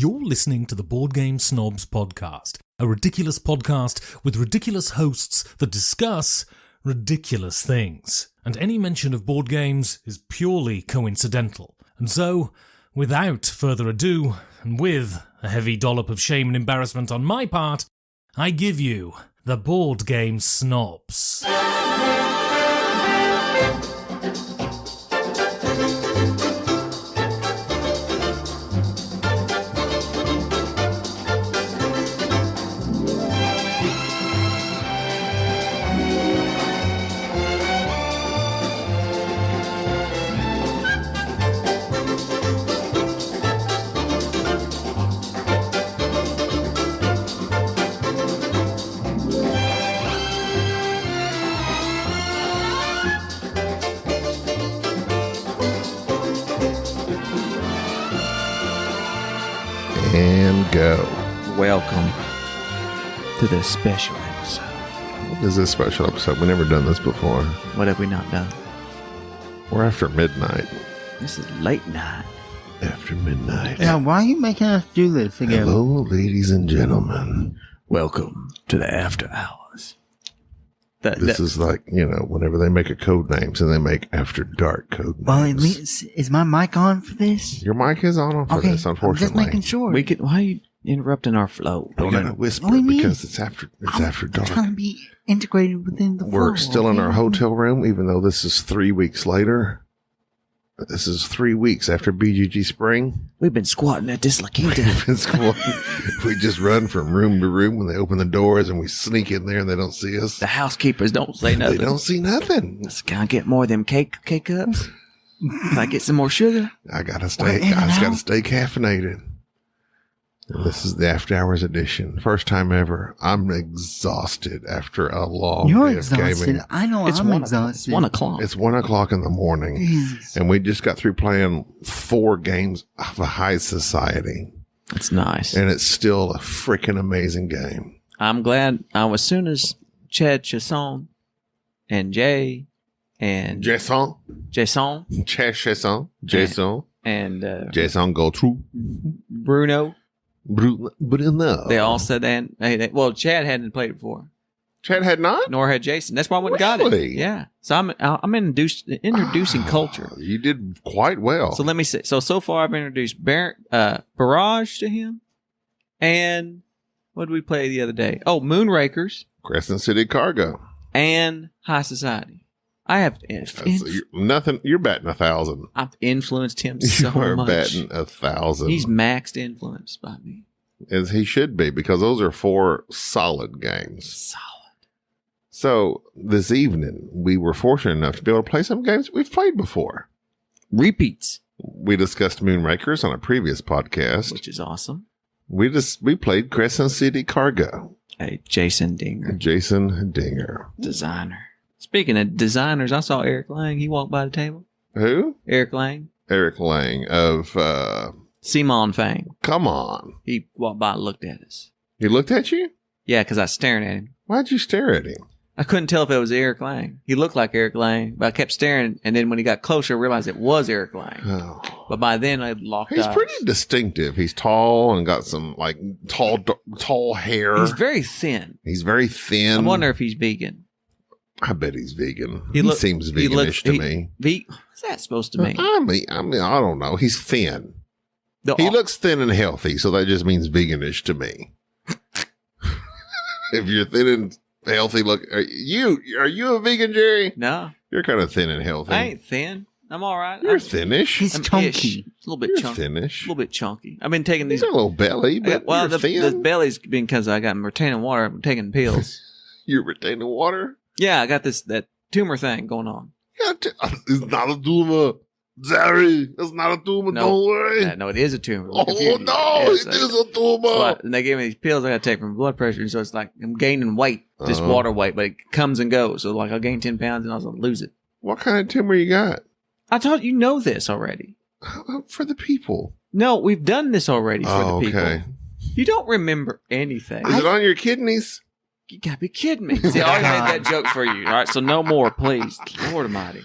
You're listening to the Board Game Snobs podcast, a ridiculous podcast with ridiculous hosts that discuss ridiculous things. And any mention of board games is purely coincidental. And so, without further ado, and with a heavy dollop of shame and embarrassment on my part, I give you the Board Game Snobs. And go. Welcome to this special episode. What is this special episode? We've never done this before. What have we not done? We're after midnight. This is late night. After midnight. Now, why are you making us do this again? Hello, ladies and gentlemen. Welcome to the after hours. This is like, you know, whenever they make a code name, so they make after dark code names. Well, at least, is my mic on for this? Your mic is on for this, I'm unfortunately. just making sure. Why are you interrupting our flow? We gotta whisper What do you mean? because it's after dark. I'm trying to be integrated within the We're flow, still in okay? our hotel room, even though this is 3 weeks later. This is 3 weeks after BGG Spring. We've been squatting at this like We just run from room to room when they open the doors and we sneak in there and they don't see us. The housekeepers don't say nothing. They don't see nothing. Can I get more of them cake cups? Can I get some more sugar? I just in and gotta out? stay caffeinated. And this is the after hours edition. First time ever. I'm exhausted after a long You're day of exhausted. gaming. I know I'm exhausted. It's 1 o'clock. It's 1 o'clock in the morning. Jesus. And we just got through playing 4 games of a high society. It's nice. And it's still a freaking amazing game. I'm glad. As soon as Chad Chasson and Jay and Jason. Jason Jason. and Jason go true. Bruno, Bruno. they all said that. Well, Chad hadn't played it before, Chad had not? nor had Jason. That's why I went and got it. Really? Yeah. So I'm introducing culture. You did quite well. So let me say. So far I've introduced Barrage to him, and what did we play the other day? Oh, Moonrakers Crescent City Cargo. and High Society. I have You're batting 1,000. I've influenced him You so are much. batting 1,000. He's maxed influenced by me. As he should be, because those are 4 solid games. Solid. So this evening, we were fortunate enough to be able to play some games we've played before. Repeats, We discussed Moonrakers on a previous podcast. which is awesome. We played Crescent City Cargo. Hey, Jason Dinger, Jason Dinger. designer. Speaking of designers, I saw Eric Lang. He walked by the table. Who? Eric Lang. Eric Lang of Simon fame. Come On. He walked by and looked at us. He looked at you? Yeah, because I was staring at him. Why'd you stare at him? I couldn't tell if it was Eric Lang. He looked like Eric Lang, but I kept staring, and then when he got closer, I realized it was Eric Lang. Oh. But by then, I had locked He's eyes. pretty distinctive. He's tall and got some like tall hair. He's very thin. He's very thin. I wonder if he's vegan. I bet he's vegan. He He look- seems he veganish looks- to he- me. What's that supposed to mean? I mean, I don't know. He's thin. The- He looks thin and healthy, so that just means veganish to me. If you're thin and healthy, look. Are you a vegan, Jerry? No, You're kind of thin and healthy. I ain't thin. I'm all right. You're I'm thinnish. He's I'm chunky. ish. A little bit You're chunky. A thinnish. little bit chunky. I've been taking He's these. got a little belly, but Well, you're the thin. belly's been because I got retaining water. I'm taking pills. You're retaining water. Yeah, I got that tumor thing going on. It's not a tumor. Jerry, it's not a tumor. No. Don't worry. No, it is a tumor. Oh, no, it is a tumor. And they gave me these pills I got to take for my blood pressure. So it's like I'm gaining weight, just Uh-huh. water weight, but it comes and goes. So like I'll gain 10 pounds and I'll lose it. What kind of tumor you got? I thought you know this already. For the people. No, we've done this already for the people. Okay. You don't remember anything. Is it on your kidneys? You gotta be kidding me. See, I already made that joke for you. All right, so no more, please. Lord Almighty.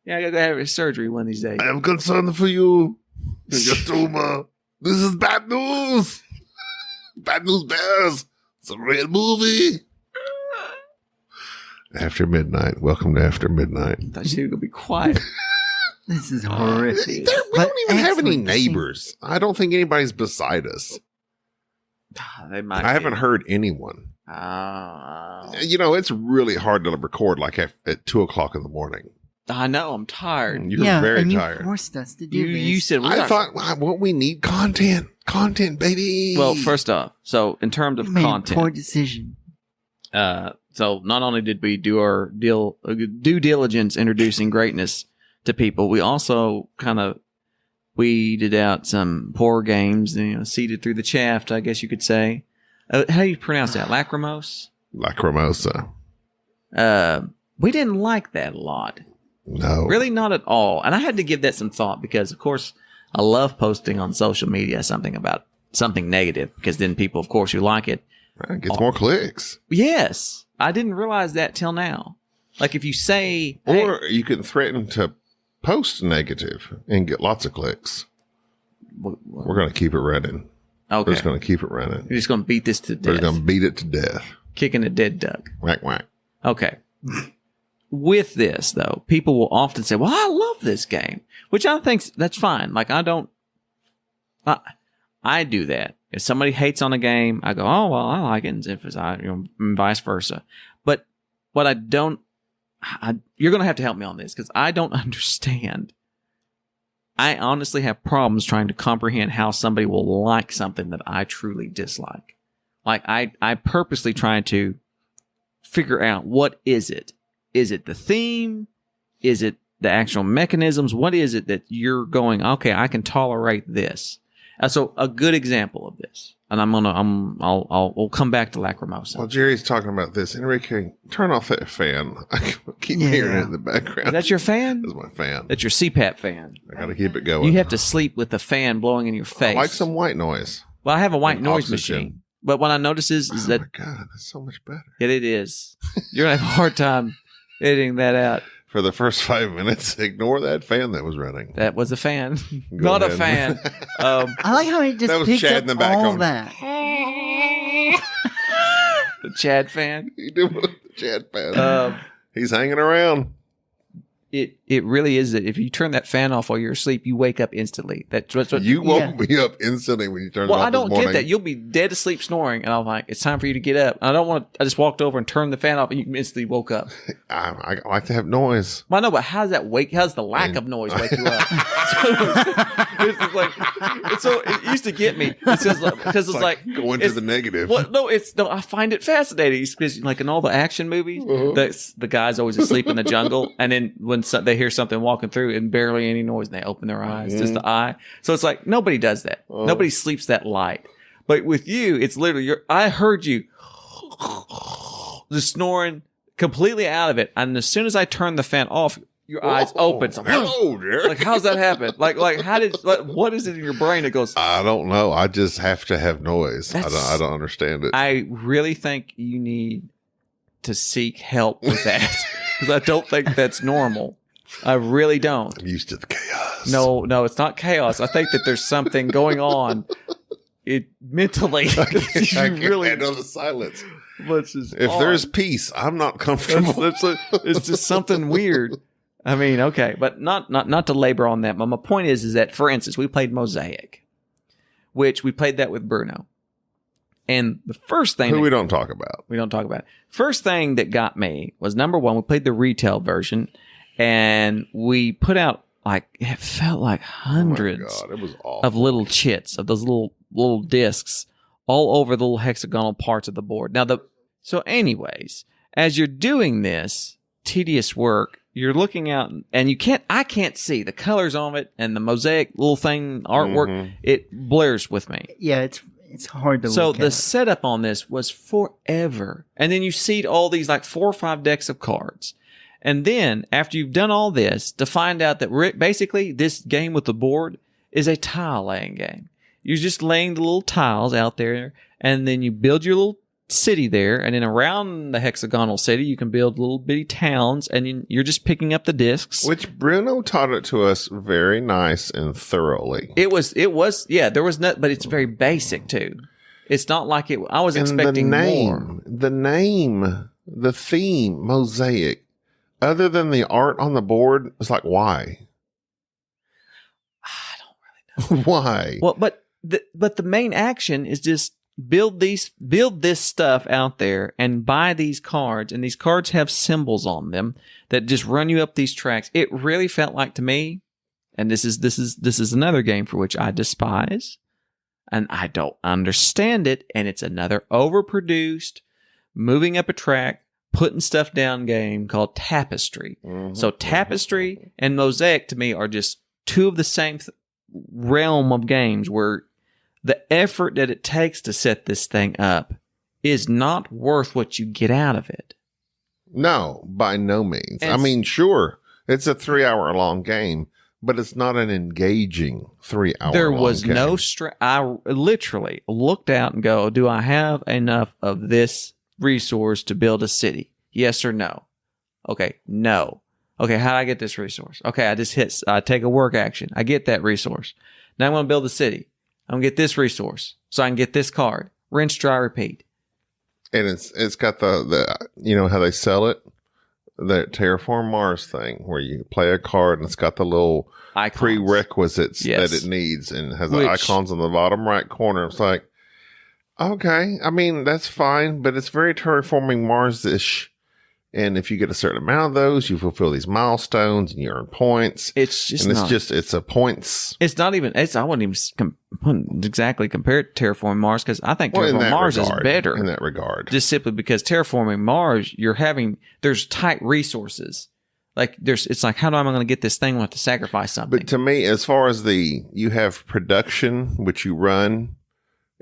Yeah, I gotta go have surgery one of these days. I am concerned for you. Your tumor. This is bad news. Bad news bears. It's a real movie. After midnight. Welcome to After Midnight. I thought you were going to be quiet. This is horrific. We But don't even have any excellent. neighbors. I don't think anybody's beside us. They might I haven't heard anyone. It's really hard to record like at 2 o'clock in the morning. I know. I'm tired. You're Yeah, very and you tired. forced us to do You this. said we I got- thought, what we need content, baby. Well, first off, so in terms of You made a poor content, decision. so not only did we do our due diligence introducing greatness to people, we also kind of weeded out some poor games, seeded through the chaff, I guess you could say. How do you pronounce that? Lacrimosa? Lacrimosa. We didn't like that a lot. No, Really not at all. And I had to give that some thought because, of course, I love posting on social media something about something negative because then people, of course, who like it. It gets more clicks. Yes. I didn't realize that till now. Like if you say, hey, Or you can threaten to post negative and get lots of clicks. We're going to keep it running. We're okay, just going to keep it running. you're just going to beat this to We're death, going to beat it to death. kicking a dead duck. Whack, whack. Okay. With this, though, people will often say, well, I love this game, which I think that's fine. Like, I do that. If somebody hates on a game, I go, oh, well, I like it, and vice versa. But what I don't, you're going to have to help me on this because I don't understand. I honestly have problems trying to comprehend how somebody will like something that I truly dislike. Like, I purposely try to figure out what is it. Is it the theme? Is it the actual mechanisms? What is it that you're going, okay, I can tolerate this? So a good example of this, and we'll come back to Lacrimosa. While Jerry's talking about this, Enrique, turn off that fan. I keep Yeah. hearing it in the background. Is that your fan? That's my fan. That's your CPAP fan. I got to keep it going. You have to sleep with the fan blowing in your I face. like some white noise. Well, I have a white and noise oxygen. machine. But what I notice is Oh that my God, that's so much better. it is. You're going to have a hard time editing that out. For the first 5 minutes, ignore that fan that was running. That was a fan. Go Not a ahead. fan. I like how he just That was picked Chad up in the back all on- that. The Chad fan. He did with the Chad fan. He's hanging around. It really is that if you turn that fan off while you're asleep, you wake up instantly. That's what You woke Yeah. me up instantly when you turned Well, it off I don't this morning. get that. You'll be dead asleep snoring, and I'm like, it's time for you to get up. And I don't want to. I just walked over and turned the fan off, and you instantly woke up. I like to have noise. Well, I know, but how does that wake? How does the lack of noise wake you up? It's just like so. It used to get me because it's like going to it's- the negative. Well, no, I find it fascinating because, like in all the action movies, Uh-huh. that's the guy's always asleep in the jungle, and then when they hear something walking through and barely any noise, and they open their eyes, just the eye. So it's like nobody does that. Uh-huh. Nobody sleeps that light. But with you, it's literally I heard you just snoring completely out of it, and as soon as I turned the fan off, your eyes open. So, hello, Jerry. like, how's that happen? Like, what is it in your brain that goes? I don't know. I just have to have noise. I don't understand it. I really think you need to seek help with that because I don't think that's normal. I really don't. I'm used to the chaos. No, it's not chaos. I think that there's something going on. It mentally. I can't really. handle the silence. If If there's peace, I'm not comfortable. it's just something weird. I mean, okay, but not to labor on that. But my point is that, for instance, we played Mosaic, which we played that with Bruno, and the first thing Who we don't talk about. we don't talk about. First thing that got me was number one. We played the retail version, and we put out it felt like hundreds Oh my God, it was awful. of little chits of those little discs all over the little hexagonal parts of the board. So anyways, as you're doing this tedious work, you're looking out and I can't see the colors on it and the mosaic little thing artwork. Mhm. It blurs with me. Yeah, it's hard to So look the at. setup on this was forever. And then you seed all these 4 or 5 decks of cards. And then after you've done all this, to find out that basically this game with the board is a tile laying game. You're just laying the little tiles out there, and then you build your little city there, and then around the hexagonal city, you can build little bitty towns, and you're just picking up the discs. Which Bruno taught it to us very nice and thoroughly. It was, yeah, there was not, but it's very basic too. It's not like it, I was expecting more. The name, the theme, Mosaic, other than the art on the board, it's like, why? I don't really know. Why? Well, but the main action is just build this stuff out there and buy these cards, and these cards have symbols on them that just run you up these tracks. It really felt like to me, and this is another game for which I despise, and I don't understand it, and it's another overproduced moving up a track, putting stuff down game called Tapestry. Mm-hmm. So Tapestry and Mosaic to me are just two of the same realm of games where the effort that it takes to set this thing up is not worth what you get out of it. No, by no means. I mean, sure, it's a 3-hour long game, but it's not an engaging 3-hour long game. There was no I literally looked out and go, do I have enough of this resource to build a city? Yes or no? Okay, no. Okay, how do I get this resource? Okay, I take a work action. I get that resource. Now I'm going to build a city. I'm going to get this resource so I can get this card. Rinse, dry, repeat. And it's got the you know how they sell it? The Terraform Mars thing where you play a card and it's got the little icons, prerequisites that it needs, and it has the icons on the bottom right corner. It's like, okay, I mean, that's fine, but it's very Terraforming Mars-ish. And if you get a certain amount of those, you fulfill these milestones and you earn points. It's just it's a points. It's not even, I wouldn't even exactly compare it to Terraforming Mars, because I think Terraforming Mars is better. In that regard. Just simply because Terraforming Mars, there's tight resources. Like it's like, how am I going to get this thing? I have to sacrifice something. But to me, as far as you have production, which you run,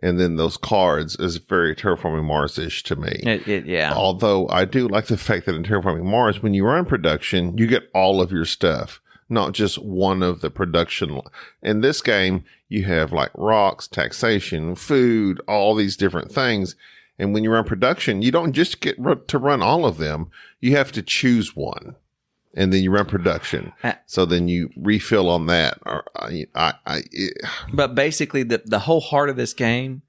and then those cards is very Terraforming Mars-ish to me. Yeah. Although I do like the fact that in Terraforming Mars, when you run production, you get all of your stuff, not just one of the production. In this game, you have like rocks, taxation, food, all these different things. And when you run production, you don't just get to run all of them. You have to choose one. And then you run production. So then you refill on that. But basically, the whole heart of this game,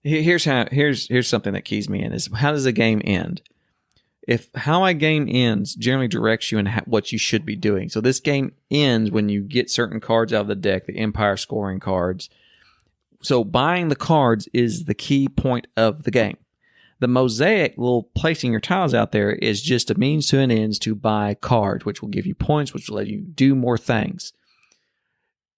here's something that keys me in, is how does the game end? If how a game ends generally directs you in what you should be doing. So this game ends when you get certain cards out of the deck, the Empire scoring cards. So buying the cards is the key point of the game. The Mosaic, little placing your tiles out there, is just a means to an end to buy cards, which will give you points, which will let you do more things.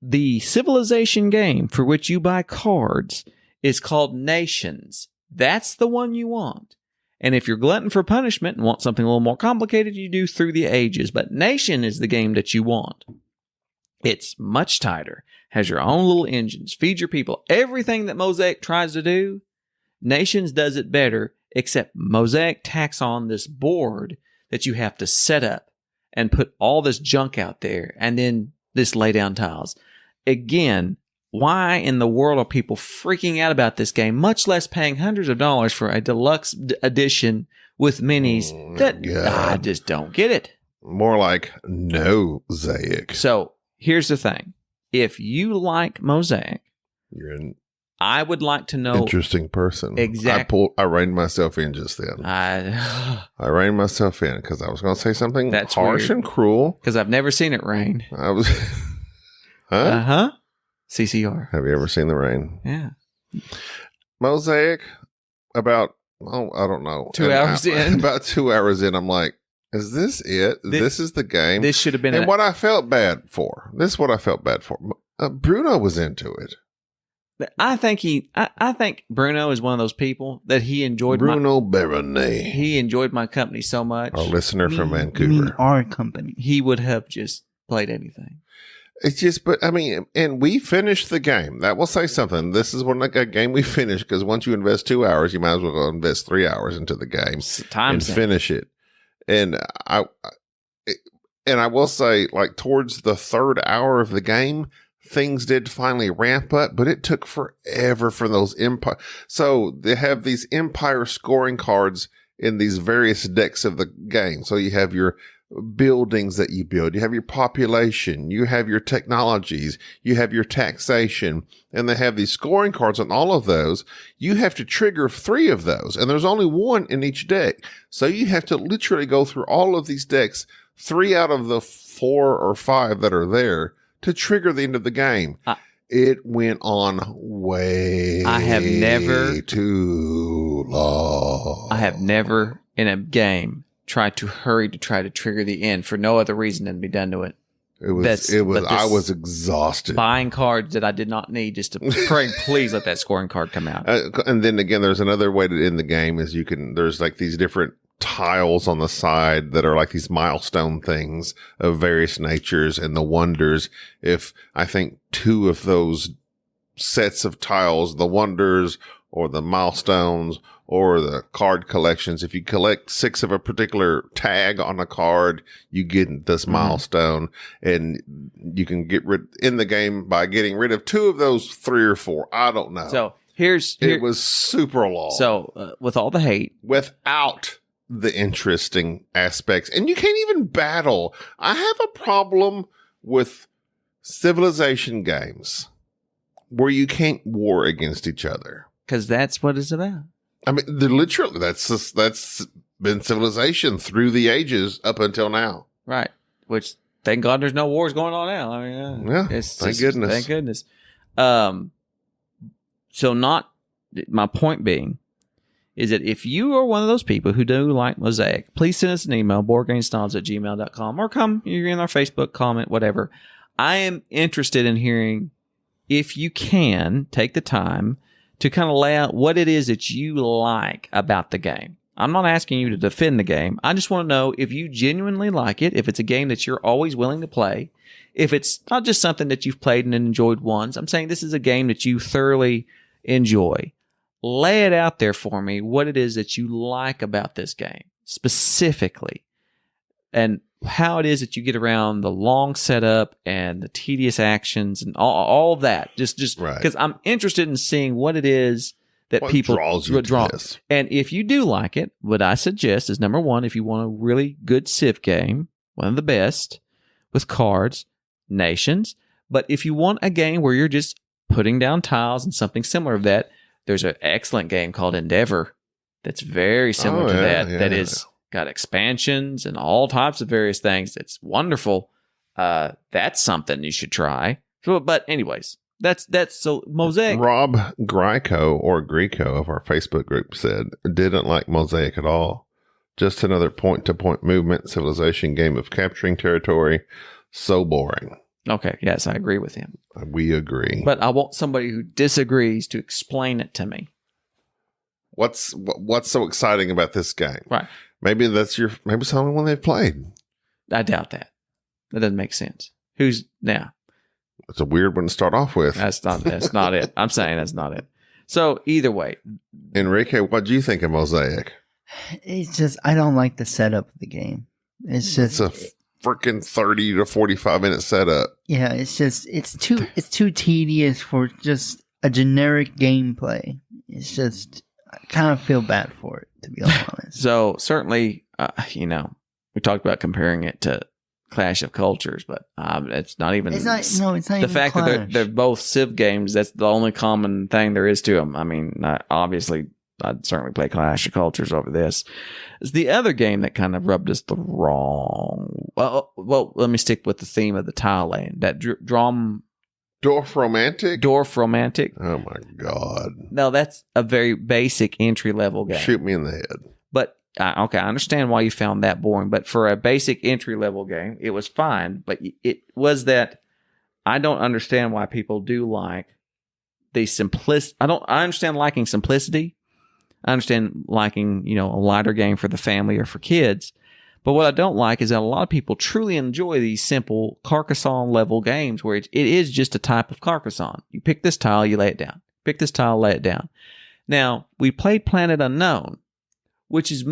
The civilization game for which you buy cards is called Nations. That's the one you want. And if you're glutton for punishment and want something a little more complicated, you do Through the Ages. But Nation is the game that you want. It's much tighter, has your own little engines, feed your people. Everything that Mosaic tries to do, Nations does it better, except Mosaic tacks on this board that you have to set up and put all this junk out there, and then this lay down tiles. Again, why in the world are people freaking out about this game, much less paying hundreds of dollars for a deluxe edition with minis? I just don't get it. More like Mosaic. So here's the thing. If you like Mosaic, you're in. I would like to know. Interesting person. Exactly. I reined myself in just then. I reined myself in because I was going to say something that's harsh and cruel. Because I've never seen it rain. I was. Huh? CCR. Have you ever seen the rain? Yeah. Mosaic, about, I don't know. 2 hours in. About 2 hours in, I'm like, is this it? This is the game? This should have been. And what I felt bad for. This is what I felt bad for. Bruno was into it. I think Bruno is one of those people that he enjoyed. Bruno Barone. He enjoyed my company so much. Our listener from Vancouver. Our company. He would have just played anything. It's just, but I mean, and we finished the game. That will say something. This is a game we finished, because once you invest 2 hours, you might as well invest 3 hours into the game and finish it. And I will say, like, towards the third hour of the game, things did finally ramp up, but it took forever for those empire. So they have these empire scoring cards in these various decks of the game. So you have your buildings that you build, you have your population, you have your technologies, you have your taxation, and they have these scoring cards on all of those. You have to trigger 3 of those, and there's only 1 in each deck. So you have to literally go through all of these decks, 3 out of the 4 or 5 that are there, to trigger the end of the game. It went on way too long. I have never in a game tried to hurry to try to trigger the end for no other reason than to be done to it. I was exhausted. Buying cards that I did not need just to pray, please let that scoring card come out. And then again, there's another way to end the game is there's like these different tiles on the side that are like these milestone things of various natures and the wonders. If I think 2 of those sets of tiles, the wonders or the milestones or the card collections, if you collect 6 of a particular tag on a card, you get this milestone, and you can get rid in the game by getting rid of 2 of those 3 or 4. I don't know. So it was super long. So with all the hate, without the interesting aspects, and you can't even battle. I have a problem with civilization games where you can't war against each other, because that's what it's about. I mean, that's been civilization through the ages up until now, right? Which thank God there's no wars going on now. I mean, thank goodness. Thank goodness. So my point being is that if you are one of those people who do like Mosaic, please send us an email, boardgamesnobs@gmail.com, or you're in our Facebook, comment, whatever. I am interested in hearing if you can take the time to kind of lay out what it is that you like about the game. I'm not asking you to defend the game. I just want to know if you genuinely like it, if it's a game that you're always willing to play, if it's not just something that you've played and enjoyed once. I'm saying this is a game that you thoroughly enjoy. Lay it out there for me, what it is that you like about this game specifically, and how it is that you get around the long setup and the tedious actions and all that. Just because I'm interested in seeing what it is that people draw. And if you do like it, what I suggest is, number 1, if you want a really good Civ game, one of the best with cards, Nations. But if you want a game where you're just putting down tiles and something similar to that, there's an excellent game called Endeavor that's very similar to that. That is got expansions and all types of various things. It's wonderful. That's something you should try. But anyways, that's so Mosaic. Rob Greco of our Facebook group said didn't like Mosaic at all. Just another point-to-point movement civilization game of capturing territory. So boring. Okay, yes, I agree with him. We agree. But I want somebody who disagrees to explain it to me. What's so exciting about this game? Right. Maybe it's the only one they've played. I doubt that. That doesn't make sense. Who's now? It's a weird one to start off with. That's not it. I'm saying that's not it. So either way. Enrique, what do you think of Mosaic? It's just, I don't like the setup of the game. It's just a freaking 30 to 45 minute setup. Yeah, it's too tedious for just a generic gameplay. It's just, I kind of feel bad for it, to be honest. So certainly, we talked about comparing it to Clash of Cultures, but it's not even. It's not the even fact Clash. That they're both Civ games. That's the only common thing there is to them. I mean, obviously, I'd certainly play Clash of Cultures over this. It's the other game that kind of rubbed us the wrong. Well, let me stick with the theme of the tile laying. That Dorfromantik. Oh my God! No, that's a very basic entry level game. Shoot me in the head. But okay, I understand why you found that boring. But for a basic entry level game, it was fine. But it was that I don't understand why people do like the simplicity. I understand liking simplicity. I understand liking, a lighter game for the family or for kids. But what I don't like is that a lot of people truly enjoy these simple Carcassonne level games where it is just a type of Carcassonne. You pick this tile, you lay it down. Pick this tile, lay it down. Now, we played Planet Unknown, which is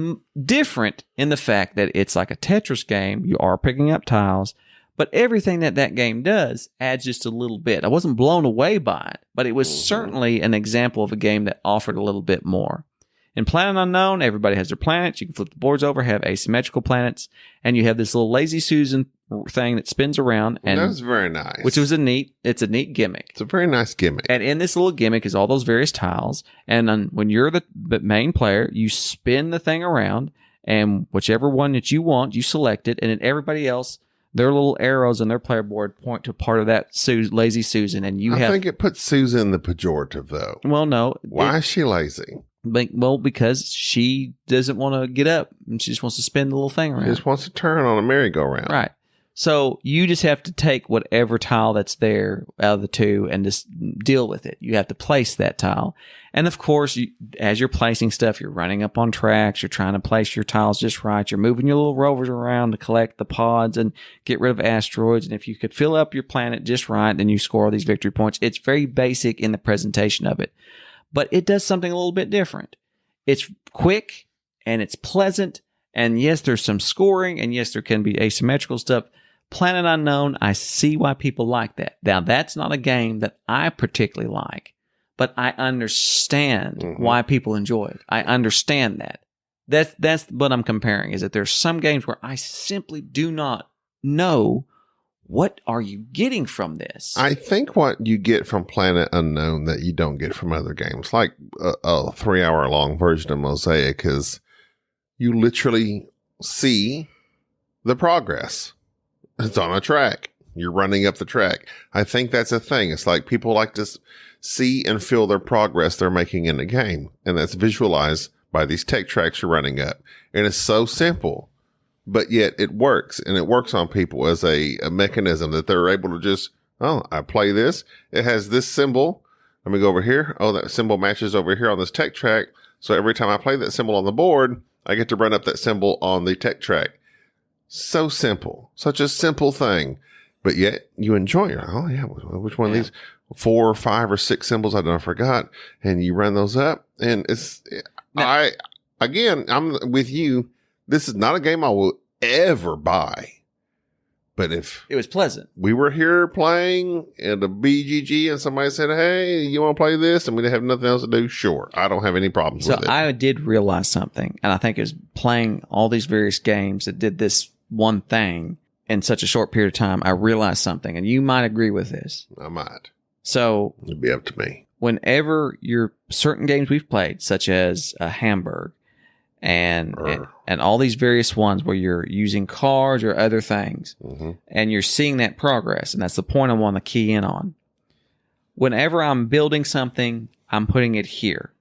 different in the fact that it's like a Tetris game. You are picking up tiles, But everything that game does adds just a little bit. I wasn't blown away by it, but it was certainly an example of a game that offered a little bit more. In Planet Unknown, everybody has their planets. You can flip the boards over, have asymmetrical planets, and you have this little Lazy Susan thing that spins around. And that was very nice. Which was a neat gimmick. It's a very nice gimmick. And in this little gimmick is all those various tiles. And when you're the main player, you spin the thing around, and whichever one that you want, you select it, and then everybody else, their little arrows on their player board point to part of that Lazy Susan. And I think it puts Susan in the pejorative, though. Well, no. Why is she lazy? Well, because she doesn't want to get up, and she just wants to spin the little thing around. She just wants to turn on a merry-go-round. Right. So you just have to take whatever tile that's there out of the two and just deal with it. You have to place that tile. And of course, as you're placing stuff, you're running up on tracks. You're trying to place your tiles just right. You're moving your little rovers around to collect the pods and get rid of asteroids. And if you could fill up your planet just right, then you score all these victory points. It's very basic in the presentation of it. But it does something a little bit different. It's quick and it's pleasant. And yes, there's some scoring. And yes, there can be asymmetrical stuff. Planet Unknown, I see why people like that. Now, that's not a game that I particularly like, but I understand why people enjoy it. I understand that. That's what I'm comparing, is that there's some games where I simply do not know what are you getting from this. I think what you get from Planet Unknown that you don't get from other games, like a 3-hour-long version of Mosaic, is you literally see the progress. It's on a track. You're running up the track. I think that's a thing. It's like people like to see and feel their progress they're making in the game. And that's visualized by these tech tracks you're running up. And it's so simple, but yet it works. And it works on people as a mechanism that they're able to just, oh, I play this. It has this symbol. Let me go over here. Oh, that symbol matches over here on this tech track. So every time I play that symbol on the board, I get to run up that symbol on the tech track. So simple, such a simple thing, but yet you enjoy it. Oh yeah, which one of these 4 or 5 or 6 symbols I forgot, and you run those up, and I'm with you. This is not a game I will ever buy, but if it was pleasant, we were here playing at the BGG, and somebody said, "Hey, you want to play this?" and we have nothing else to do. Sure, I don't have any problems with it. So I did realize something, and I think it was playing all these various games that did this one thing in such a short period of time. I realized something, and you might agree with this. I might. So it'd be up to me. Whenever you're certain games we've played, such as Hamburg and all these various ones where you're using cards or other things, and you're seeing that progress, and that's the point I want to key in on. Whenever I'm building something, I'm putting it here,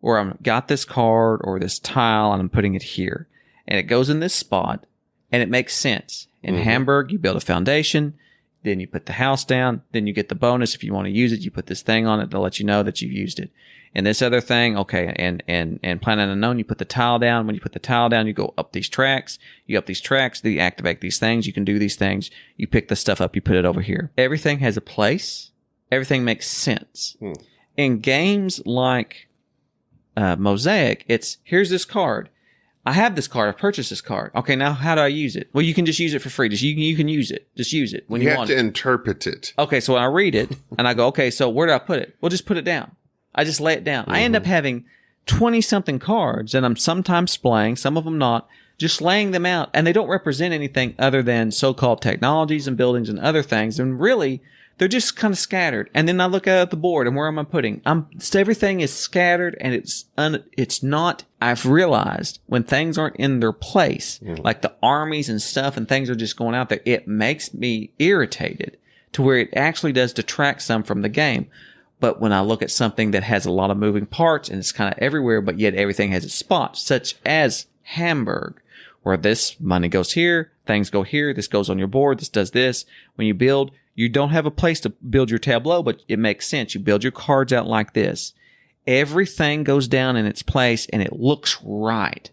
or I've got this card or this tile, and I'm putting it here, and it goes in this spot. And it makes sense. In Hamburg, you build a foundation, then you put the house down, then you get the bonus. If you want to use it, you put this thing on it to let you know that you've used it. And this other thing, okay, and Planet Unknown, you put the tile down. When you put the tile down, you go up these tracks. You up these tracks, you activate these things. You can do these things. You pick the stuff up, you put it over here. Everything has a place. Everything makes sense. In games like Mosaic, it's, here's this card. I have this card. I purchased this card. Okay, now how do I use it? Well, you can just use it for free. You can use it. Just use it when you want it. You have to interpret it. Okay, so when I read it and I go, okay, so where do I put it? Well, just put it down. I just lay it down. I end up having 20-something cards, and I'm sometimes playing, some of them not, just laying them out, and they don't represent anything other than so-called technologies and buildings and other things, and really, they're just kind of scattered. And then I look at the board, and where am I putting? Everything is scattered, and it's not. I've realized when things aren't in their place, like the armies and stuff, and things are just going out there, it makes me irritated to where it actually does detract some from the game. But when I look at something that has a lot of moving parts and it's kind of everywhere, but yet everything has its spot, such as Hamburg, where this money goes here, things go here, this goes on your board, this does this. When you build, you don't have a place to build your tableau, but it makes sense. You build your cards out like this. Everything goes down in its place and it looks right.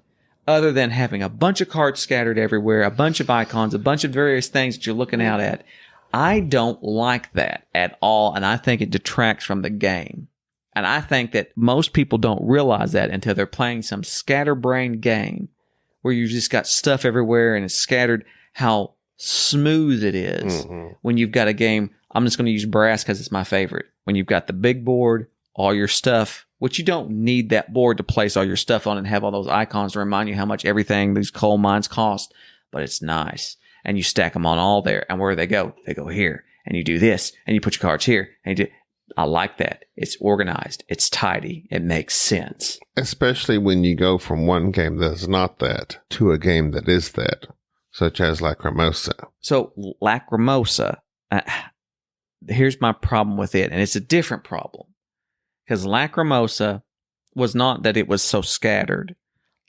Other than having a bunch of cards scattered everywhere, a bunch of icons, a bunch of various things that you're looking out at. I don't like that at all, and I think it detracts from the game. And I think that most people don't realize that until they're playing some scatterbrained game where you just got stuff everywhere and it's scattered, how smooth it is when you've got a game. I'm just going to use brass because it's my favorite. When you've got the big board, all your stuff, which you don't need that board to place all your stuff on and have all those icons to remind you how much everything these coal mines cost, but it's nice. And you stack them on all there. And where do they go? They go here. And you do this. And you put your cards here. And you do. I like that. It's organized. It's tidy. It makes sense. Especially when you go from one game that's not that to a game that is that, such as Lacrimosa. So Lacrimosa, here's my problem with it. And it's a different problem. Because Lacrimosa was not that it was so scattered.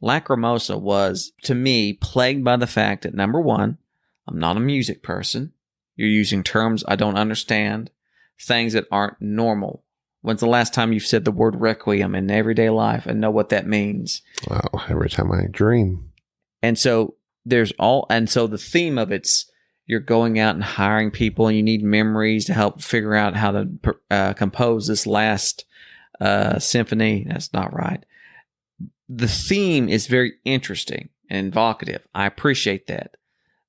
Lacrimosa was, to me, plagued by the fact that, number one, I'm not a music person. You're using terms I don't understand. Things that aren't normal. When's the last time you've said the word requiem in everyday life and know what that means? Well, every time I dream. And so the theme of it's you're going out and hiring people and you need memories to help figure out how to compose this last symphony. That's not right. The theme is very interesting and evocative. I appreciate that.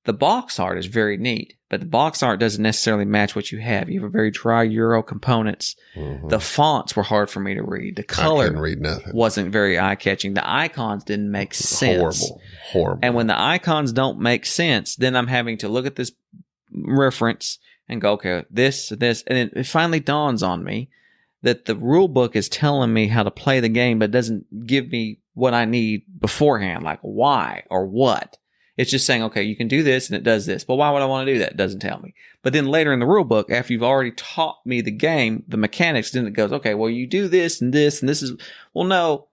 The box art is very neat, but the box art doesn't necessarily match what you have. You have a very dry Euro components. The fonts were hard for me to read. The color I couldn't read nothing. Wasn't very eye-catching. The icons didn't make sense. Horrible. And when the icons don't make sense, then I'm having to look at this reference and go, okay, this. And it finally dawns on me that the rule book is telling me how to play the game, but it doesn't give me what I need beforehand, like why or what. It's just saying, okay, you can do this and it does this. But why would I want to do that? It doesn't tell me. But then later in the rule book, after you've already taught me the game, the mechanics, then it goes, okay, well, you do this and this and this is, well, no,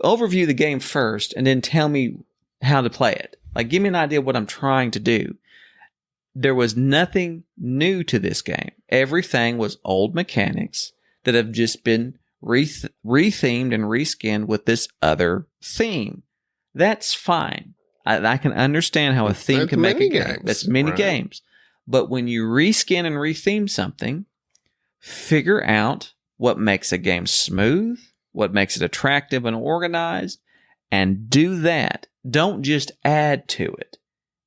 overview the game first and then tell me how to play it. Like, give me an idea of what I'm trying to do. There was nothing new to this game. Everything was old mechanics that have just been rethemed and reskinned with this other theme. That's fine. I can understand how a theme can make a game. That's many games. But when you reskin and retheme something, figure out what makes a game smooth, what makes it attractive and organized, and do that. Don't just add to it.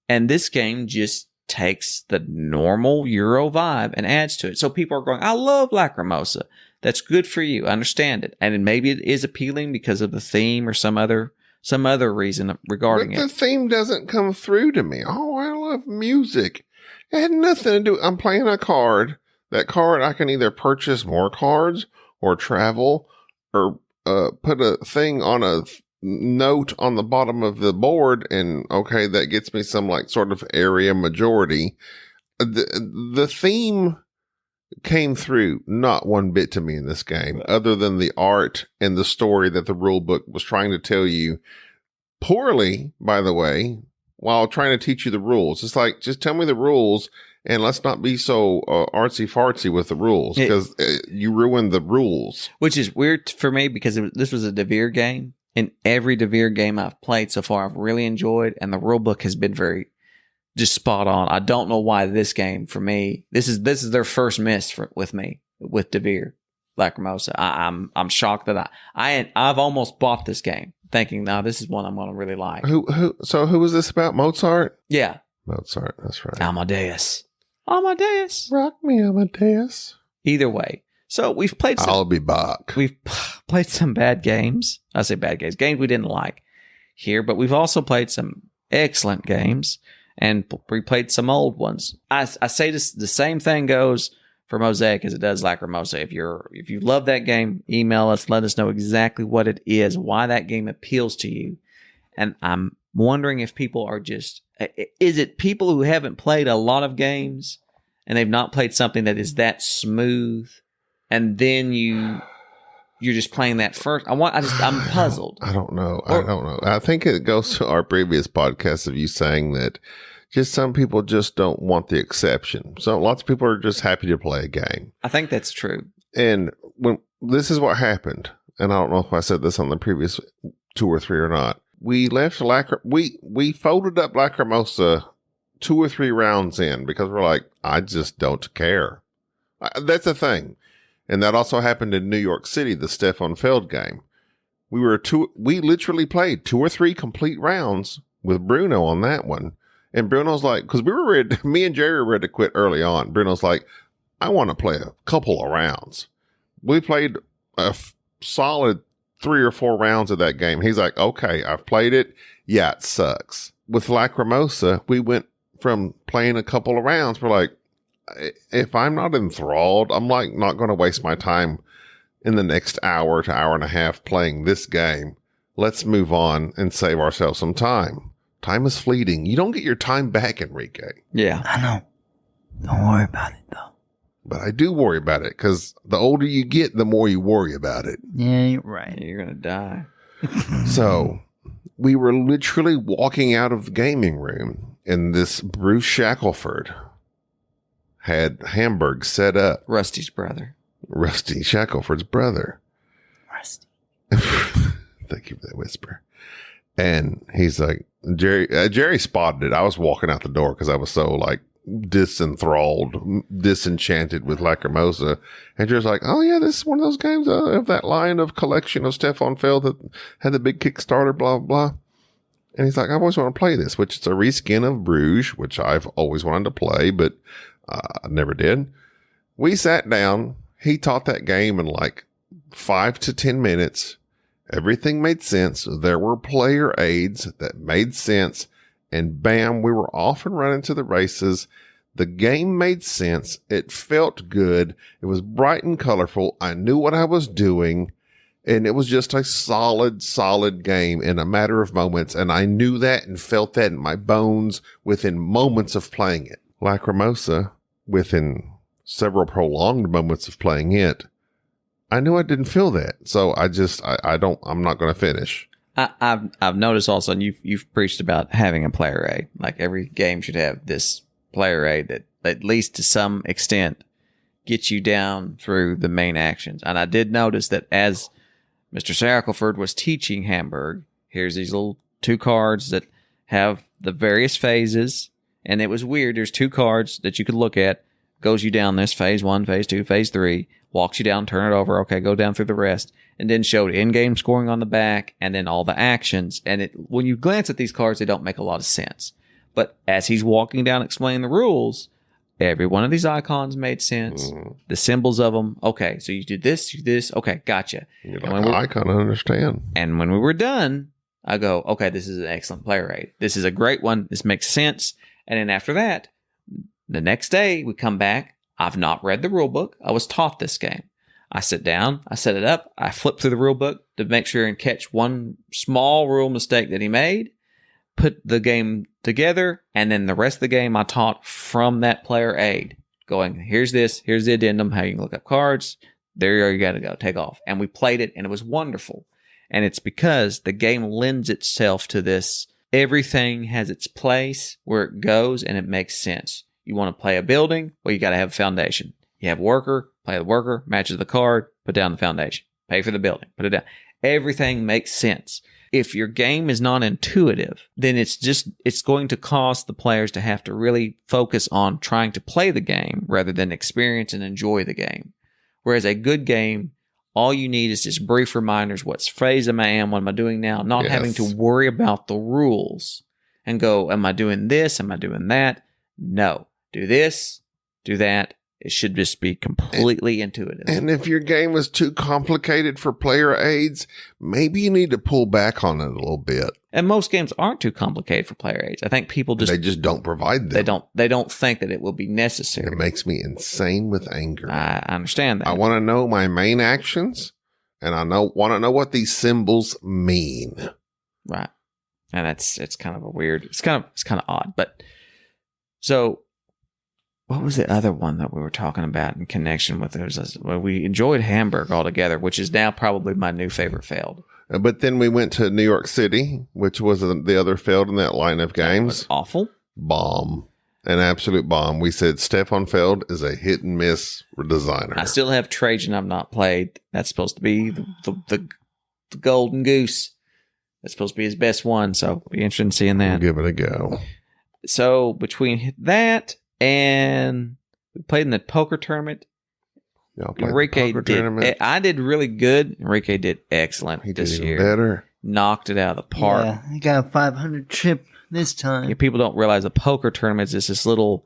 And this game just takes the normal Euro vibe and adds to it. So people are going, I love Lacrimosa. That's good for you. I understand it. And maybe it is appealing because of the theme or some other reason regarding it. The theme doesn't come through to me. Oh, I love music. It had nothing to do. I'm playing a card. That card, I can either purchase more cards or travel or put a thing on a note on the bottom of the board. And okay, that gets me some like sort of area majority. The theme came through not one bit to me in this game, other than the art and the story that the rule book was trying to tell you poorly, by the way, while trying to teach you the rules. It's like, just tell me the rules and let's not be so artsy fartsy with the rules, because you ruin the rules. Which is weird for me because this was a DeVere game, and every DeVere game I've played so far I've really enjoyed, and the rule book has been very just spot on. I don't know why this game, for me, this is their first miss with me with DeVere Lacrimosa. I'm shocked that I've almost bought this game thinking, now this is one I'm going to really like. So who was this about? Mozart? Yeah, Mozart. That's right. Amadeus. Rock me, Amadeus. Either way, so we've played. I'll be back. We've played some bad games. I say bad games we didn't like here, but we've also played some excellent games. And we played some old ones. I say this, the same thing goes for Mosaic as it does Lacrimosa. If you love that game, email us, let us know exactly what it is, why that game appeals to you. And I'm wondering if people are is it people who haven't played a lot of games and they've not played something that is that smooth, and then you're just playing that first. I'm puzzled. I don't know. I think it goes to our previous podcast of you saying that just some people just don't want the exception. So lots of people are just happy to play a game. I think that's true. And when this is what happened, and I don't know if I said this on the previous 2 or 3 or not. We left we folded up Lacrimosa 2 or 3 rounds in because we're like, I just don't care. That's the thing. And that also happened in New York City, the Stefan Feld game. We literally played 2 or 3 complete rounds with Bruno on that one. And Bruno's like, because we were ready, me and Jerry were ready to quit early on. Bruno's like, I want to play a couple of rounds. We played a solid 3 or 4 rounds of that game. He's like, okay, I've played it. Yeah, it sucks. With Lacrimosa, we went from playing a couple of rounds. We're like, if I'm not enthralled, I'm like not going to waste my time in the next hour to hour and a half playing this game. Let's move on and save ourselves some time. Time is fleeting. You don't get your time back, Enrique. Yeah. I know. Don't worry about it, though. But I do worry about it because the older you get, the more you worry about it. Yeah, you're right. You're going to die. So we were literally walking out of the gaming room, and this Bruce Shackelford had Hamburg set up. Rusty's brother. Rusty Shackelford's brother. Rusty. Thank you for that whisper. And he's like, Jerry spotted it. I was walking out the door because I was so like disenchanted with Lacrimosa. And Jerry's like, oh yeah, this is one of those games of that line of collection of Stefan Feld that had the big Kickstarter, blah, blah, blah. And he's like, I've always wanted to play this, which is a reskin of Bruges, which I've always wanted to play, but I never did. We sat down. He taught that game in like 5 to 10 minutes. Everything made sense. There were player aids that made sense. And bam, we were off and running to the races. The game made sense. It felt good. It was bright and colorful. I knew what I was doing. And it was just a solid game in a matter of moments. And I knew that and felt that in my bones within moments of playing it. Lacrimosa, within several prolonged moments of playing it, I knew I didn't feel that. So I'm not going to finish. I've noticed also, and you've preached about having a player aid. Like every game should have this player aid that at least to some extent gets you down through the main actions. And I did notice that as Mr. Shackelford was teaching Hamburg, here's these little 2 cards that have the various phases. And it was weird. There's 2 cards that you could look at, goes you down this phase 1, phase 2, phase 3, walks you down, turn it over. Okay, go down through the rest. And then showed in-game scoring on the back and then all the actions. And when you glance at these cards, they don't make a lot of sense. But as he's walking down explaining the rules, every one of these icons made sense. Mm-hmm. The symbols of them. Okay, so you do this, you do this. Okay, gotcha. You're like, I kind of understand. And when we were done, I go, okay, this is an excellent player aid. This is a great one. This makes sense. And then after that, the next day we come back. I've not read the rule book. I was taught this game. I sit down, I set it up, I flip through the rule book to make sure and catch one small rule mistake that he made, put the game together, and then the rest of the game I taught from that player aid. Going, here's this, here's the addendum, how you can look up cards. There you got to go, take off. And we played it, and it was wonderful. And it's because the game lends itself to this. Everything has its place where it goes, and it makes sense. You want to play a building? Well, you got to have a foundation. You have worker, play the worker, matches the card, put down the foundation. Pay for the building, put it down. Everything makes sense. If your game is not intuitive, then it's going to cause the players to have to really focus on trying to play the game rather than experience and enjoy the game. Whereas a good game, all you need is just brief reminders. What phase am I in? What am I doing now? Not having to worry about the rules and go, am I doing this? Am I doing that? No. Do this, do that. It should just be completely intuitive. And if your game is too complicated for player aids, maybe you need to pull back on it a little bit. And most games aren't too complicated for player aids. I think people they just don't provide them. They don't think that it will be necessary. It makes me insane with anger. I understand that. I want to know my main actions, and want to know what these symbols mean. Right. And it's kind of a weird. It's kind of odd. But so. What was the other one that we were talking about in connection with it? We enjoyed Hamburg altogether, which is now probably my new favorite Feld. But then we went to New York City, which was the other Feld in that line of games. That was awful. Bomb. An absolute bomb. We said Stefan Feld is a hit and miss designer. I still have Trajan I've not played. That's supposed to be the golden goose. That's supposed to be his best one, so be interested in seeing that. We'll give it a go. So between that and we played in the poker tournament. Enrique did. I did really good. Enrique did excellent this year. Better. Knocked it out of the park. Yeah, he got a 500 chip this time. Yeah, people don't realize a poker tournament is this little,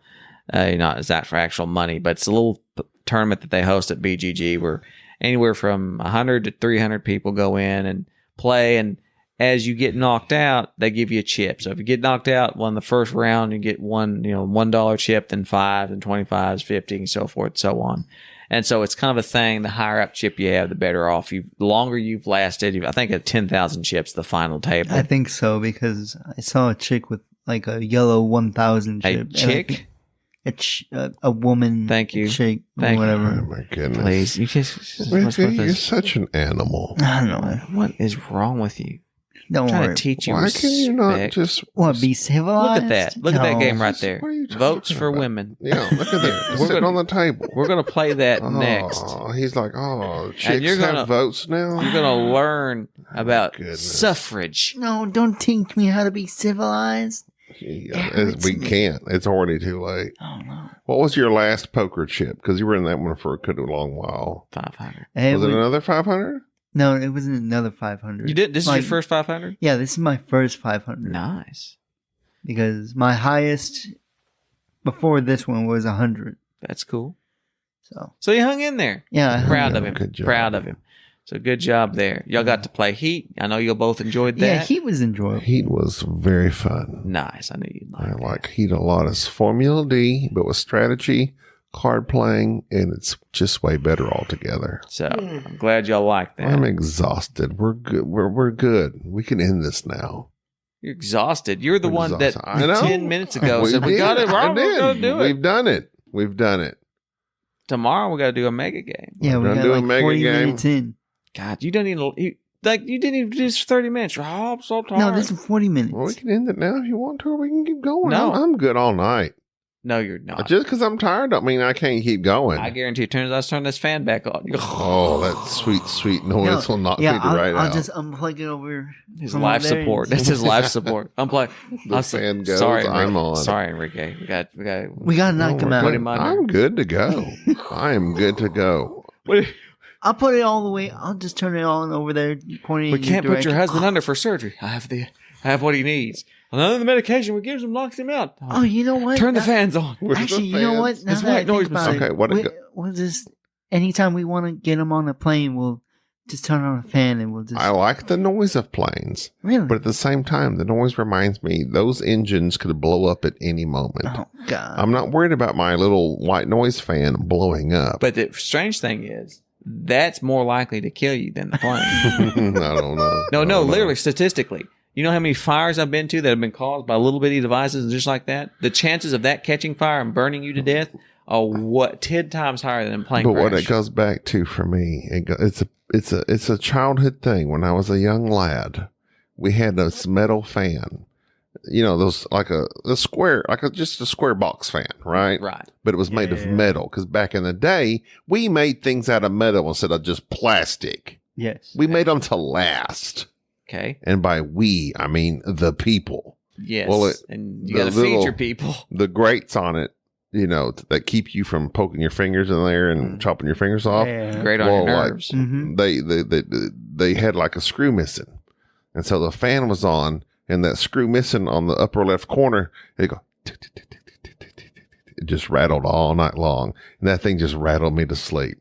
not is that for actual money, but it's a little tournament that they host at BGG where anywhere from 100 to 300 people go in and play. And as you get knocked out, they give you a chip. So if you get knocked out, won the first round, you get $1 chip, then 5, then 25s, 50, and so forth, so on. And so it's kind of a thing. The higher up chip you have, the better off the longer you've lasted. I think at 10,000 chips, the final table. I think so because I saw a chick with like a yellow 1,000 chip. A chick? A woman. Thank you. Chick. Thank whatever. Oh my goodness. Please. You're such an animal. I don't know. What is wrong with you? Don't I'm trying worry. to teach you Why respect. can you not just... What, be civilized? Look at that. Look at that No. game right there. What are you talking Votes for about? women. Yeah, look at that. We're Sitting gonna- on the table. We're going to play that next. He's like, chicks you're gonna- have votes now? You're going to learn about goodness. suffrage. No, don't teach me how to be civilized. Yeah, hurts we me. can't. It's already too late. Oh, no. What was your last poker chip? Because you were in that one for a good long while. 500. Was it another 500? No, it wasn't another 500. You did? This is Like- your first 500? Yeah, this is my first 500. Nice. Because my highest before this one was 100. That's cool. So, So you hung in there. yeah. I hung Proud in. of him. Good job. Proud of him. So good job there. Y'all got to play Heat. I know you both enjoyed that. Yeah, he was enjoyable. Heat was very fun. Nice. I knew you'd like I that. like Heat a lot. It's Formula D, but with strategy, card playing, and it's just way better altogether. So I'm glad y'all liked that. I'm exhausted. We're good. We're good. We can end this now. You're exhausted. You're the I'm one exhausted. that I know. 10 minutes ago said, we did. got it. I We're going to did. do it. We've done it. We've done it. Tomorrow we got to do a mega game. Yeah, we We're got gonna do a like mega 40 game. minutes in. God, you didn't even you didn't even do this for 30 minutes. Oh, I'm so tired. No, this is 40 minutes. Well, we can end it now if you want to, or we can keep going. No. I'm good all night. No, you're not. Just because I'm tired don't mean I can't keep going. I guarantee as soon as I turn this fan back on, Oh, that sweet, sweet noise will knock yeah, me I'll, right I'll out. just unplug it over. his from life over there support. and- That's his life support. I'm playing. The fan goes, sorry, I'm on. Sorry, Enrique. We got. We got to knock him we're out. Put good. him under. I'm good to go. I am good to go. I'll put it all the way. I'll just turn it on over there, pointing. We in can't put your direction. husband under for surgery. I have what he needs. None of the medication we gives him knocks him out. Oh, you know what? Turn the Now- fans on. Where's the Actually, you know what? fans? Now It's that I white noise think about machine. it, Okay, what it we'll just anytime we want to get him on a plane, we'll just turn on a fan and we'll just I like the noise of planes, really. but at the same time, the noise reminds me those engines could blow up at any moment. Oh God! I'm not worried about my little white noise fan blowing up. But the strange thing is, that's more likely to kill you than the plane. I don't know. No, I don't know. literally, statistically. You know how many fires I've been to that have been caused by little bitty devices and just like that? The chances of that catching fire and burning you to death are 10 times higher than a plane But crash. what it goes back to for me, it's a childhood thing. When I was a young lad, we had this metal fan. You know, those like a square, just a square box fan, right? Right. But it was made of Yeah. metal because back in the day, we made things out of metal instead of just plastic. Yes. We made them to last. Okay. And by we, I mean the people. Yes. Well, and you the got to feed little- your people. The grates on it, you know, that keep you from poking your fingers in there and chopping your fingers off. Yeah. Great on your Well, like, nerves. Mhm. They had like a screw missing. And so the fan was on and that screw missing on the upper left corner, it go tick, tick, tick, tick, tick, tick, tick, tick, tick, tick. It just rattled all night long. And that thing just rattled me to sleep.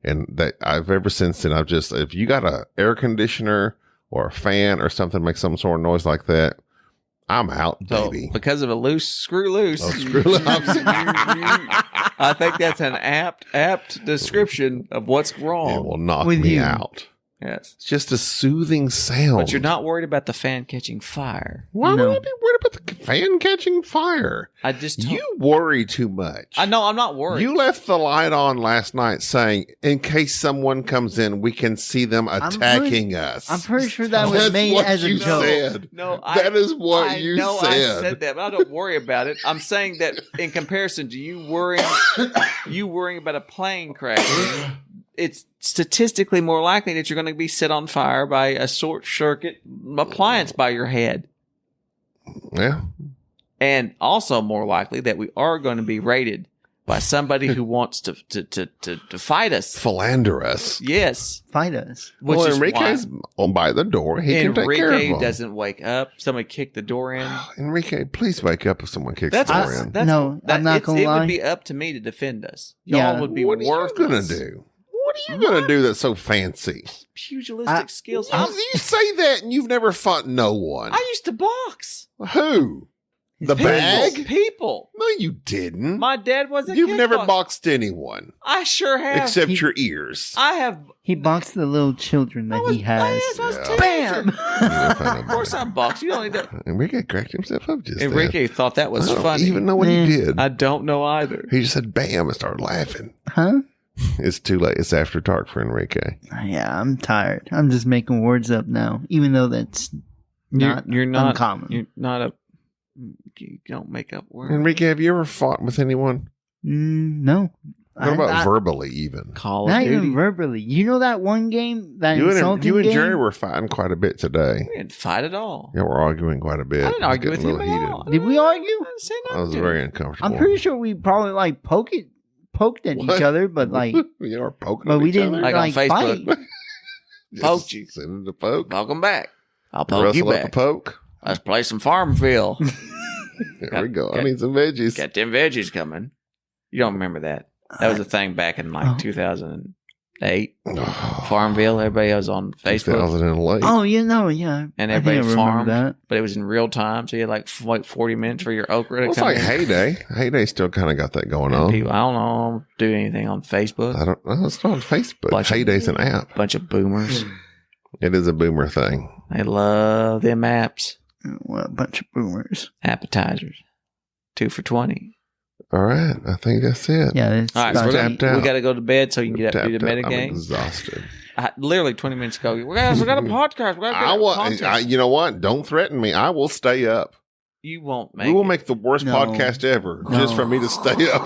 And that I've ever since then, if you got a air conditioner or a fan or something make some sort of noise like that, I'm out, So, baby. because of a loose, screw loose. Oh, screw loose. I think that's an apt description of what's It wrong. will knock With me you. out. Yes. It's just a soothing sound. But you're not worried about the fan catching fire. Why No. would I be worried about the fan catching fire? I just You worry too much. I know I'm not worried. You left the light on last night saying, in case someone comes in, we can see them attacking us. I'm pretty sure that was That's made what as a you joke. said. No, That is what I you know said. I said that, but I don't worry about it. I'm saying that in comparison to you worrying about a plane crash, it's statistically more likely that you're going to be set on fire by a short circuit appliance by your head, Yeah. and also more likely that we are going to be raided by somebody who wants to fight us. Philander us. Yes. Fight us. Which Well, is Enrique's by the door. He can take care of Enrique him. doesn't wake up. Somebody kicked the door in. Enrique, please wake up if someone kicks That's the door us. in. That's, No, I'm not gonna it lie. would be up to me to defend us. Y'all Yeah. would be What are you worthless. going to do? What are you going to do that's so fancy? Pugilistic skills. You say that and you've never fought no one. I used to box. Who? The bag? People. No, you didn't. My dad was a You've never kickboxer. boxed anyone. I sure have. Except your ears. I have. He boxed the little children that he has. I was Yeah. Bam! Bam! Of course I box. You don't need that. Enrique cracked himself up just Enrique thought that then. was I don't funny. even know what he did. I don't know either. He just said bam and started laughing. Huh? It's too late. It's after dark for Enrique. Yeah, I'm tired. I'm just making words up now, even though that's not You're not uncommon. You're not a. You don't make up words. Enrique, have you ever fought with anyone? No. What about verbally even? Call of Not Duty. even verbally. You know that one game, that You insulting and game? Jerry were fighting quite a bit today. We didn't fight at all. Yeah, we're arguing quite a bit. I didn't It was argue with getting him a at little all. heated. Did we argue? I didn't say I nothing. was to very him. uncomfortable. I'm pretty sure we probably like poked at What? each other, but like, you are poking but at we each didn't other? Like on like Facebook. fight. Poked you. Send it to poke. Welcome back. I'll poke you Rustle up a back. poke. Let's play some Farmville. There we go. I need some veggies. Got them veggies coming. You don't remember that? That was a thing back in like 2008. Farmville. Everybody was on Facebook. 2008. Oh, yeah. And I think everybody I remember farmed, that. but it was in real time. So you had like 40 minutes for your okra to Well, it's come like in. Heyday. Heyday still kind of got that going And on. people, I don't do anything on Facebook. I don't know. It's not on Facebook. Bunch of- Heyday's an app. Bunch of boomers. It is a boomer thing. They love them apps. What a bunch of boomers. Appetizers. 2 for $20. All right. I think that's it. Yeah. It's All right, so about we're to tapped out. we got to go to bed so you can get up and do the Tapped out. meta I'm game. exhausted. Literally 20 minutes ago, we got a podcast. We got You know what? Don't threaten me. I will stay up. You won't make We will it. make the worst No. podcast ever just for me to stay up.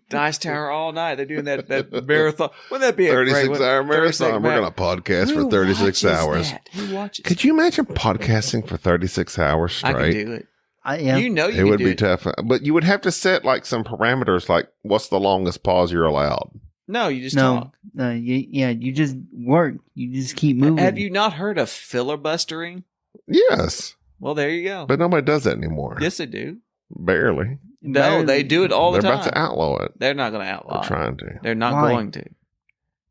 Dice Tower all night. They're doing that marathon. Wouldn't that be a great 36-hour marathon. We're going to podcast for 36 hours. Who watches? Could you imagine podcasting for 36 hours I straight? can do it. yeah. You know you It can would do be it. tough, but you would have to set like some parameters, like what's the longest pause you're allowed. No, you just No. talk. You just work. You just keep moving. Have you not heard of filibustering? Yes, Well, there you go. but nobody does that anymore. Yes, they do. Barely. No, they do it all the They're time. about to outlaw it. They're not going to outlaw They're it. trying to. They're not Why? going to.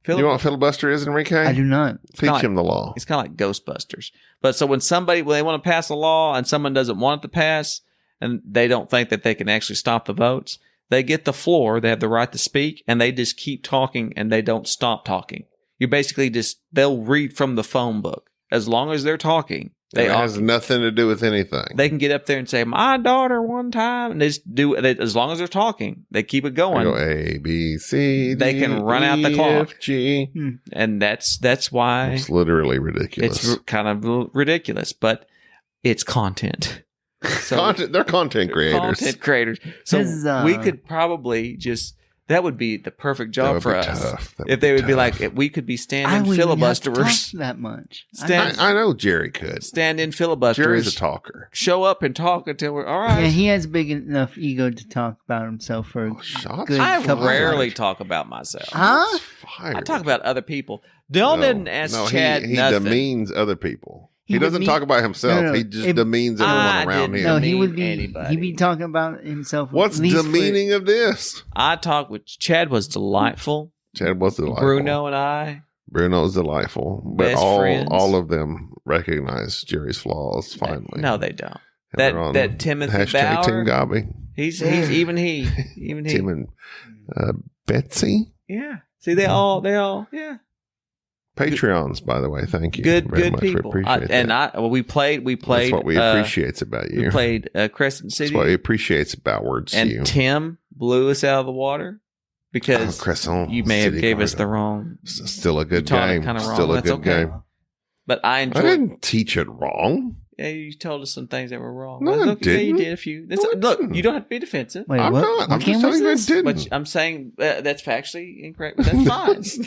You know what filibuster is, Enrique? I do not. Teach kinda like- him the law. It's kind of like Ghostbusters. But so when they want to pass a law and someone doesn't want it to pass and they don't think that they can actually stop the votes, they get the floor, they have the right to speak, and they just keep talking and they don't stop talking. You basically they'll read from the phone book. As long as they're talking, It has nothing to do with anything. they can get up there and say, my daughter one time, and they just do it. As long as they're talking, they keep it I going. go A, B, C, They D, can run out the E, clock. F, G. And that's why It's literally ridiculous. it's kind of ridiculous, but it's content. So They're content creators. Content creators. So This is, we could probably that would be the perfect That job would for be us. tough. That If they would be tough. like, if we could be I stand-in wouldn't even have to filibusterers. talk that much. Stand- I know Jerry could. Stand-in Jerry's a filibusterers. talker. Show up and talk until we're all right. Yeah, he has big enough ego to talk about himself for a Shots good I couple rarely of talk about myself. Huh? Fired. I talk about other people. Dylan didn't ask Chad he nothing. demeans other people. He He would doesn't mean- talk about himself. No, he just if- demeans I everyone around didn't him. No, he would demean be. anybody. He'd be talking about himself. What's at least for- demeaning of this? I talk with Chad was delightful. Chad was delightful. Bruno and I. Bruno's delightful. But Best friends. all of them recognize Jerry's flaws finally. No, they don't. And they're on That Timothy hashtag Team Bauer. Gaby. He's even he. Tim and Betsy. Yeah. See, they all yeah. Patreons, by the way. Thank you. Good very much. We people. appreciate that. We played. That's what we appreciates about you. We played Crescent That's City, what he appreciates about words and to you. Tim blew us out of the water because Crescent you may have City gave us Cargo. the wrong. Still a good You taught it game. kinda wrong. Still a That's good okay. game. But I I enjoyed. didn't teach it wrong. Yeah, you told us some things that were wrong. No, That's I okay. Yeah, you didn't. did a few. No, I Look, didn't. you don't have to be defensive. Wait, I'm what? not. What I'm game just was telling you I this? didn't. But I'm saying that's factually incorrect. But that's fine.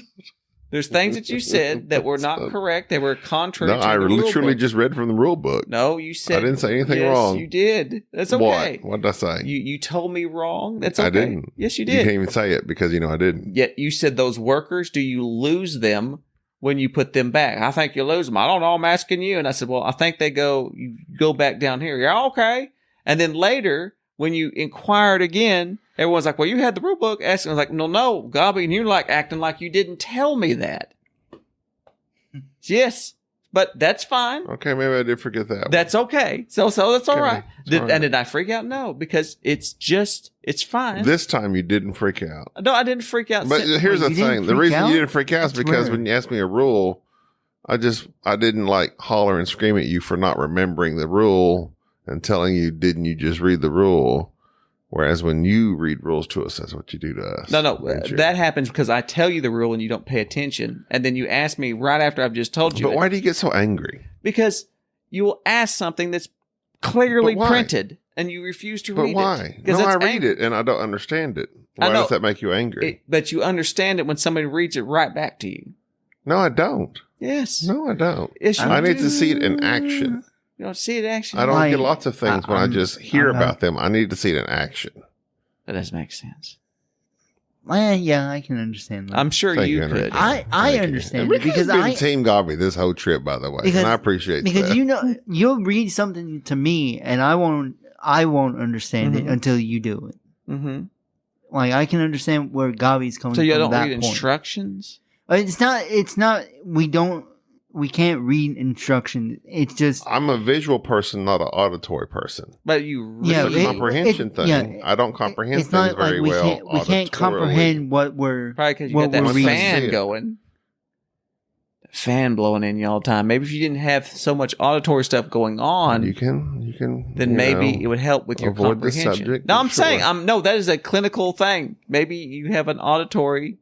There's things that you said that were not correct. They were contrary to I the rule literally book. just read from the rule book. No, you said... I didn't say anything yes, wrong. You did. That's okay. What did I say? You told me wrong. That's okay. I didn't. Yes, you did. You can't even say it because, I didn't. Yet you said those workers, do you lose them when you put them back? I think you lose them. I don't know. I'm asking you. And I said, well, I think you go back down here. Yeah, okay. And then later, when you inquired again, everyone's like, well, you had the rule book. Asking, I was like, no, Gaby, and you're like acting like you didn't tell me that. Yes, but that's fine. Okay, maybe I did forget that. That's okay. So that's all right. All right. And did I freak out? No, because it's fine. This time you didn't freak out. No, I didn't freak out. But here's the thing. The reason you didn't freak out is That's because weird. when you asked me a rule, I didn't like holler and scream at you for not remembering the rule and telling you, didn't you just read the rule? Whereas when you read rules to us, that's what you do to us. No, that happens because I tell you the rule and you don't pay attention. And then you ask me right after I've just told you. But why do you get so angry? Because you will ask something that's clearly printed and you refuse to read it. But why? No, I read it and I don't understand it. Why does that make you angry? But you understand it when somebody reads it right back to you. No, I don't. Yes. No, I don't. Yes, you I need do. to see it in action. You don't see it in action? I don't Like, get lots of things when I just hear about them. I need to see it in action. That doesn't make sense. Yeah, I can understand that. I'm sure Thank you you, could. Enrique. I understand it Enrique's because been Team Gaby this whole trip, by the way, and I appreciate because that. you'll read something to me and I won't understand it until you do it. Mm-hmm. Like I can understand where Gaby's coming So from. you don't that read point. instructions? It's not. We can't read instructions. It's just. I'm a visual person, not an auditory person. But you read Yeah, It's a comprehension thing. yeah, I don't comprehend it's things not like very we well. can't. We can't comprehend what we're. probably because you what got that we're reading. See fan it. going. Fan blowing in you all the time. Maybe if you didn't have so much auditory stuff going on, You can. then maybe it would help with your avoid the comprehension. subject, No, but I'm saying, sure. that is a clinical thing. Maybe you have an auditory.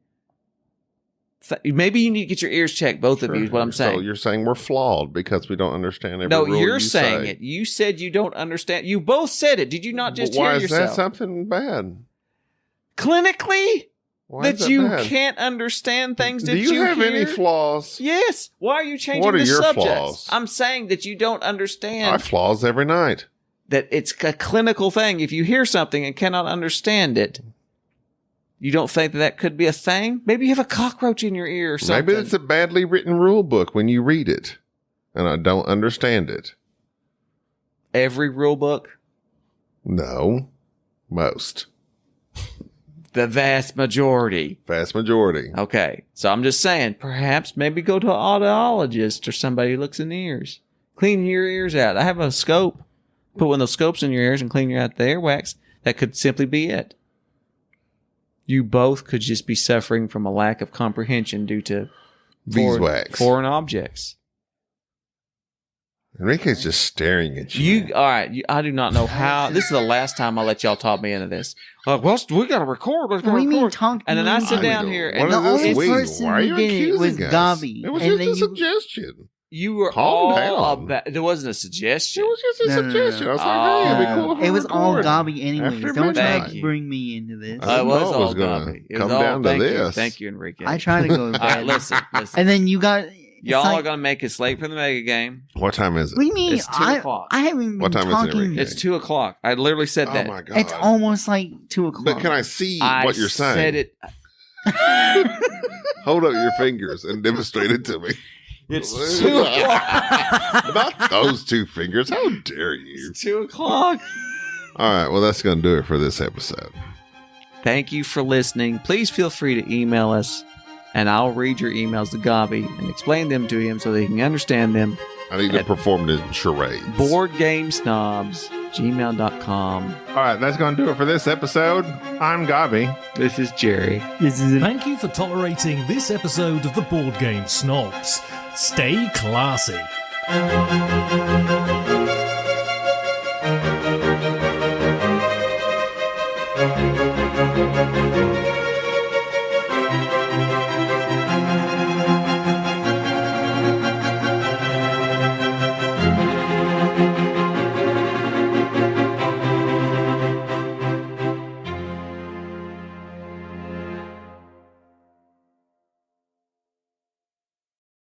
Maybe you need to get your ears checked. Both of you is what I'm saying. So you're saying we're flawed because we don't understand every No, rule you're you saying say. it. You said you don't understand. You both said it. Did you not just But why hear is yourself? that something bad? Clinically, Why is that you bad? can't understand things that Do you have hear? any flaws? Yes. Why are you changing What are the your subject? flaws? I'm saying that you don't understand I have flaws every night. that it's a clinical thing. If you hear something and cannot understand it, you don't think that could be a thing? Maybe you have a cockroach in your ear or something. Maybe it's a badly written rule book when you read it, and I don't understand it. Every rule book? No, most. The vast majority. Vast majority. Okay. So I'm just saying, perhaps maybe go to an audiologist or somebody who looks in the ears. Clean your ears out. I have a scope. Put one of those scopes in your ears and clean out the earwax. That could simply be it. You both could just be suffering from a lack of comprehension due to Beeswax. foreign objects. Enrique's just staring at you. All right. I do not know how. This is the last time I'll let y'all talk me into this. Like, well, we got to record. Let's What do you mean record. talk? And then I sit I down know. here What and is the this only we? person Why are who you did it was accusing us? Gaby. It was And just then a you- suggestion. you were Calm all down. about. It wasn't a suggestion. It was just a No, no, no, suggestion. no. I was like, hey, it'd be cool if we It was all record. Gaby anyways. After Don't try midnight. to bring me into this. I It was know it all was gonna Gaby. It come was all, down to thank this. You. Thank you, Enrique. I try to go to All right, bed. listen. And then you got. it's Y'all like, are going to make us late for the mega game. What time is it? What do you mean? It's 2 o'clock. I haven't even What been time is it, talking. Enrique? It's 2 o'clock. I literally said Oh that. my god! It's almost like 2 o'clock. But can I see I what you're saying? said it. Hold up your fingers and demonstrate it to me. It's 2 o'clock. Not those two fingers. How dare you? It's 2 o'clock. All right. Well, that's going to do it for this episode. Thank you for listening. Please feel free to email us, and I'll read your emails to Gaby and explain them to him so that he can understand them. I need to perform the charades. boardgamesnobs@gmail.com. All right. That's going to do it for this episode. I'm Gaby. This is Jerry. This is it. Thank you for tolerating this episode of the Board Game Snobs. Stay classy.